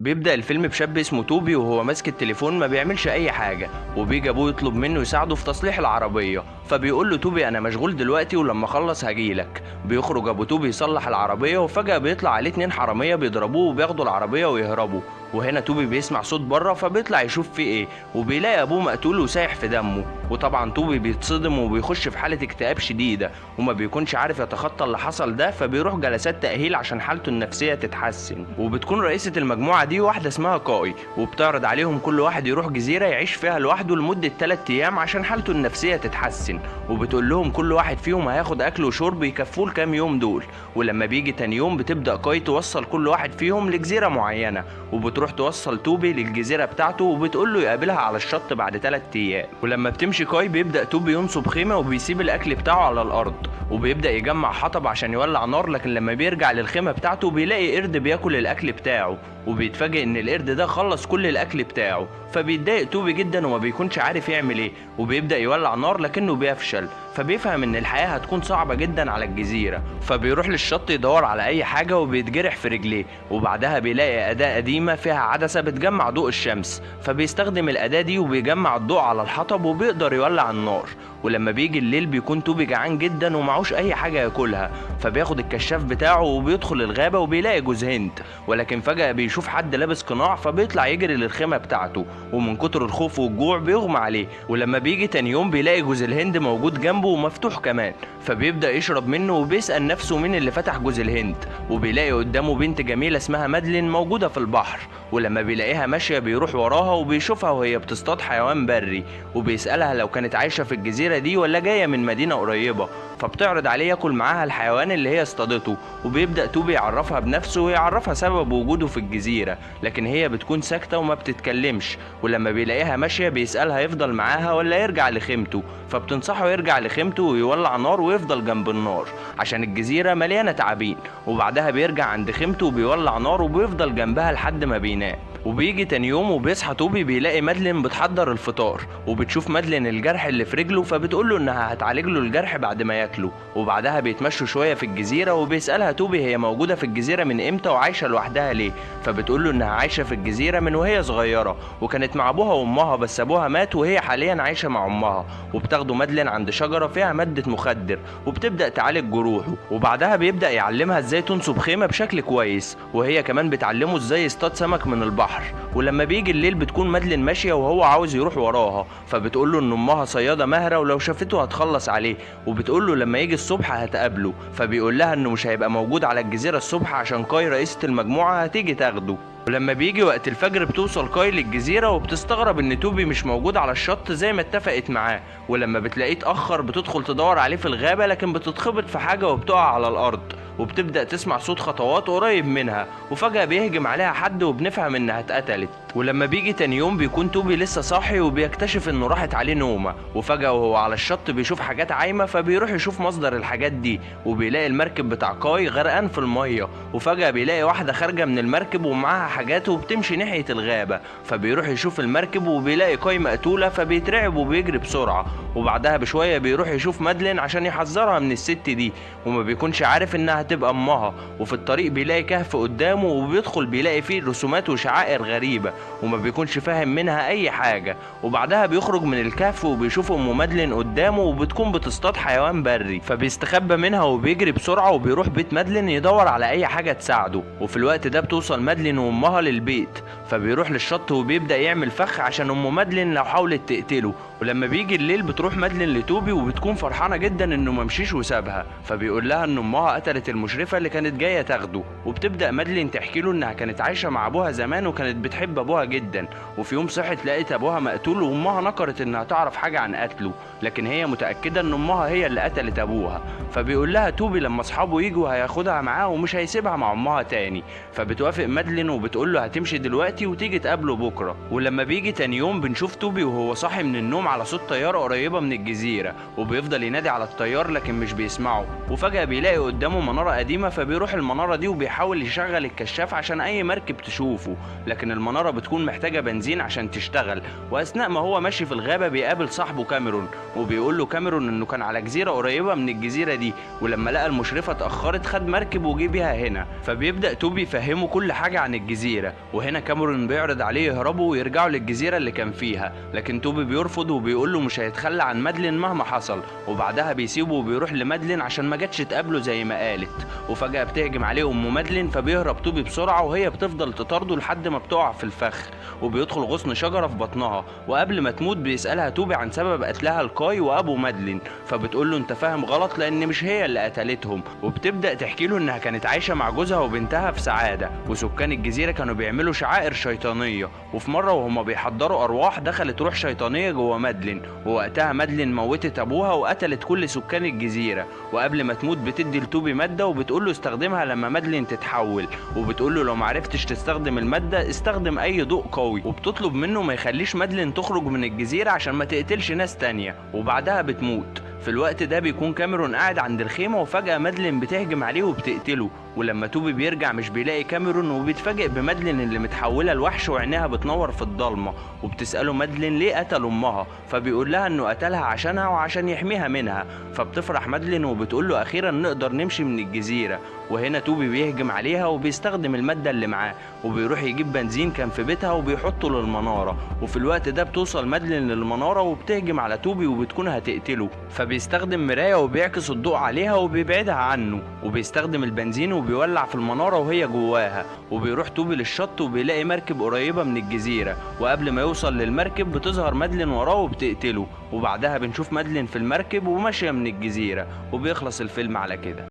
بيبدأ الفيلم بشاب اسمه توبي وهو ماسك التليفون ما بيعملش أي حاجة، وبيجي أبوه يطلب منه يساعده في تصليح العربية. فبيقول له توبي أنا مشغول دلوقتي ولما أخلص هجيلك. بيخرج أبو توبي يصلح العربية وفجأة بيطلع عليه 2 حرامية بيضربوه وبياخدوا العربية ويهربوا. وهنا توبي بيسمع صوت بره فبيطلع يشوف فيه ايه، وبيلاقي ابوه مقتول وسايح في دمه. وطبعا توبي بيتصدم وبيخش في حالة اكتئاب شديدة، وما بيكونش عارف يتخطى اللي حصل ده، فبيروح جلسات تأهيل عشان حالته النفسية تتحسن. وبتكون رئيسة المجموعة دي واحدة اسمها كاي، وبتعرض عليهم كل واحد يروح جزيرة يعيش فيها لوحده لمدة 3 أيام عشان حالته النفسية تتحسن. وبتقول لهم كل واحد فيهم هياخد أكل وشرب يكفوه الكام يوم دول. ولما بيجي تاني يوم بتبدأ كاي توصل كل واحد فيهم لجزيرة معينة، وبتروح توصل توبي للجزيرة بتاعته وبتقول له يقابلها على الشط بعد 3 أيام. ولما بتمشي كاي بيبدأ توبي ينصب خيمة وبيسيب الأكل بتاعه على الأرض، وبيبدأ يجمع حطب عشان يولع نار. لكن لما بيرجع للخيمة بتاعته بيلاقي قرد بياكل الأكل بتاعه، وبيتفاجئ إن القرد ده خلص كل الأكل بتاعه. فبيتضايق توبي جدا وما بيكونش عارف يعمل ايه، وبيبدأ يولع نار لكنه بيفشل. فبيفهم ان الحياة هتكون صعبة جدا على الجزيرة، فبيروح للشط يدور على اي حاجة وبيتجرح في رجليه. وبعدها بيلاقي أداة قديمة فيها عدسة بتجمع ضوء الشمس، فبيستخدم الأداة دي وبيجمع الضوء على الحطب وبيقدر يولع النار. ولما بيجي الليل بيكون توبي جعان جدا ومعوش اي حاجة ياكلها، فبياخد الكشاف بتاعه وبيدخل الغابة وبيلاقي جوز هند. ولكن فجأة بيشوف حد لابس قناع فبيطلع يجري للخيمة بتاعته، ومن كتر الخوف والجوع بيغمى عليه. ولما بيجي تاني يوم بيلاقي جوز الهند موجود جنبه ومفتوح كمان، فبيبدأ يشرب منه وبيسأل نفسه مين اللي فتح جوز الهند. وبيلاقي قدامه بنت جميلة اسمها مادلين موجودة في البحر. ولما بيلاقيها ماشية بيروح وراها وبيشوفها وهي بتصطاد حيوان بري، وبيسألها لو كانت عايشة في الجزيرة دي ولا جاية من مدينة قريبة. فبتعرض عليه ياكل معاها الحيوان اللي هي اصطادته. وبيبدأ توبي يعرفها بنفسه ويعرفها سبب وجوده في الجزيرة، لكن هي بتكون ساكتة وما بتتكلمش. ولما بيلاقيها ماشية بيسألها يفضل معاها ولا يرجع لخيمته، فبتنصحه يرجع لخيمته ويولع نار ويفضل جنب النار عشان الجزيرة مليانة تعابين. وبعدها بيرجع عند خيمته وبيولع نار وبيفضل جنبها لحد ما بينام. وبيجي تاني يوم وبيصحى توبي بيلاقي مادلين بتحضر الفطار، وبتشوف مادلين الجرح اللي في رجله، فبتقول له انها هتعالج له الجرح بعد ما ياكله. وبعدها بيتمشوا شويه في الجزيره، وبيسالها توبي هي موجوده في الجزيره من امتى وعايشه لوحدها ليه. فبتقول له انها عايشه في الجزيره من وهي صغيره، وكانت مع ابوها وامها بس ابوها مات وهي حاليا عايشه مع امها. وبتاخده مادلين عند شجره فيها ماده مخدر وبتبدا تعالج جروحه. وبعدها بيبدا يعلمها ازاي تنصب خيمه بشكل كويس، وهي كمان بتعلمه ازاي يصطاد سمك من البحر. ولما بيجي الليل بتكون مادلين ماشيه وهو عاوز يروح وراها، فبتقول له ان امها صياده ماهره ولو شافته هتخلص عليه. وبتقول له لما يجي الصبح هتقابله. فبيقول لها انه مش هيبقى موجود على الجزيره الصبح عشان كاي رئيسه المجموعه هتيجي تاخده. ولما بيجي وقت الفجر بتوصل كاي للجزيرة وبتستغرب ان توبي مش موجود على الشط زي ما اتفقت معاه. ولما بتلاقيه اتأخر بتدخل تدور عليه في الغابة، لكن بتتخبط في حاجة وبتقع على الأرض. وبتبدأ تسمع صوت خطوات قريب منها، وفجأة بيهجم عليها حد وبنفهم انها اتقتلت. ولما بيجي تاني يوم بيكون توبي لسه صاحي وبيكتشف انه راحت عليه نومة. وفجأة وهو على الشط بيشوف حاجات عايمة، فبيروح يشوف مصدر الحاجات دي، وبيلاقي المركب بتاع كاي غرقان في المية. وفجأة بيلاقي واحدة خارجة من المركب ومعاها حاجات وبتمشي ناحية الغابة. فبيروح يشوف المركب وبيلاقي كاي مقتولة، فبيترعب وبيجري بسرعة. وبعدها بشوية بيروح يشوف مادلين عشان يحذرها من الست دي، وما بيكونش عارف انها تبقى امها. وفي الطريق بيلاقي كهف قدامه وبيدخل بيلاقي فيه رسومات وشعائر غريبة وما بيكونش فاهم منها اي حاجة. وبعدها بيخرج من الكهف وبيشوف ام مادلين قدامه وبتكون بتصطاد حيوان بري، فبيستخبى منها وبيجري بسرعة وبيروح بيت مادلين يدور على اي حاجة تساعده. وفي الوقت ده بتوصل مادلين وامها للبيت، فبيروح للشط وبيبدأ يعمل فخ عشان ام مادلين لو حاولت تقتله. ولما بيجي الليل بتروح مادلين لتوبي وبتكون فرحانة جدا انه ممشيش وسابها، فبيقول لها ان امها قتلت المشرفة اللي كانت جاية تاخده. وبتبدأ مادلين تحكي له انها كانت عايشة مع ابوها زمان وكانت بتحب ابوها جدا، وفي يوم صحت لقيت ابوها مقتول وامها نكرت انها تعرف حاجة عن قتله، لكن هي متأكدة ان امها هي اللي قتلت ابوها. فبيقول لها توبي لما اصحابه يجوا هياخدها معاه ومش هيسيبها مع امها تاني. فبتوافق مادلين وبتقول له هتمشي دلوقتي دلوقتي وتيجي تقابله بكره. ولما بيجي تاني يوم بنشوف توبي وهو صاحي من النوم على صوت طياره قريبه من الجزيره، وبيفضل ينادي على الطيار لكن مش بيسمعه. وفجاه بيلاقي قدامه مناره قديمه، فبيروح المناره دي وبيحاول يشغل الكشاف عشان اي مركب تشوفه، لكن المناره بتكون محتاجه بنزين عشان تشتغل. واثناء ما هو ماشي في الغابه بيقابل صاحبه كاميرون، وبيقول له كاميرون انه كان على جزيره قريبه من الجزيره دي، ولما لقى المشرفه اتاخرت خد مركب وجه بيها هنا. فبيبدا توبي يفهمه كل حاجه عن الجزيره، وهنا كاميرون بيعرض عليه يهربوا ويرجعوا للجزيره اللي كان فيها، لكن توبي بيرفض وبيقول له مش هيتخلى عن مادلين مهما حصل. وبعدها بيسيبه وبيروح لمادلين عشان ما جاتش تقابله زي ما قالت. وفجاه بتهجم عليه ام مادلين، فبيهرب توبي بسرعه وهي بتفضل تطارده لحد ما بتقع في الفخ، وبيدخل غصن شجره في بطنها. وقبل ما تموت بيسالها توبي عن سبب قتلها الكاي وابو مادلين، فبتقول له انت فاهم غلط لان مش هي اللي قتلتهم. وبتبدا تحكي له انها كانت عايشه مع جوزها وبنتها في سعاده، وسكان الجزيره كانوا بيعملوا شعائر شيطانيه. وفي مره وهما بيحضروا ارواح دخلت روح شيطانيه جوه مادلين، ووقتها مادلين موتت ابوها وقتلت كل سكان الجزيره. وقبل ما تموت بتدي لتوبي ماده وبتقول له استخدمها لما مادلين تتحول، وبتقول له لو معرفتش تستخدم الماده استخدم اي ضوء قوي، وبتطلب منه ما يخليش مادلين تخرج من الجزيره عشان ما تقتلش ناس تانية. وبعدها بتموت. في الوقت ده بيكون كاميرون قاعد عند الخيمة، وفجأة مادلين بتهجم عليه وبتقتله. ولما توبي بيرجع مش بيلاقي كاميرون، وبيتفاجئ بمادلين اللي متحولة لوحش وعينيها بتنور في الضلمة. وبتسأله مادلين ليه قتل أمها، فبيقول لها إنه قتلها عشانها وعشان يحميها منها. فبتفرح مادلين وبتقول له أخيرا نقدر نمشي من الجزيرة. وهنا توبي بيهجم عليها وبيستخدم المادة اللي معاه، وبيروح يجيب بنزين كان في بيتها وبيحطه للمنارة. وفي الوقت ده بتوصل مادلين للمنارة وبتهجم على توبي وبتكون هتقتله، فبيستخدم مراية وبيعكس الضوء عليها وبيبعدها عنه، وبيستخدم البنزين وبيولع في المنارة وهي جواها. وبيروح توبي للشط وبيلاقي مركب قريبة من الجزيرة، وقبل ما يوصل للمركب بتظهر مادلين وراه وبتقتله. وبعدها بنشوف مادلين في المركب وماشية من الجزيرة، وبيخلص الفيلم على كده.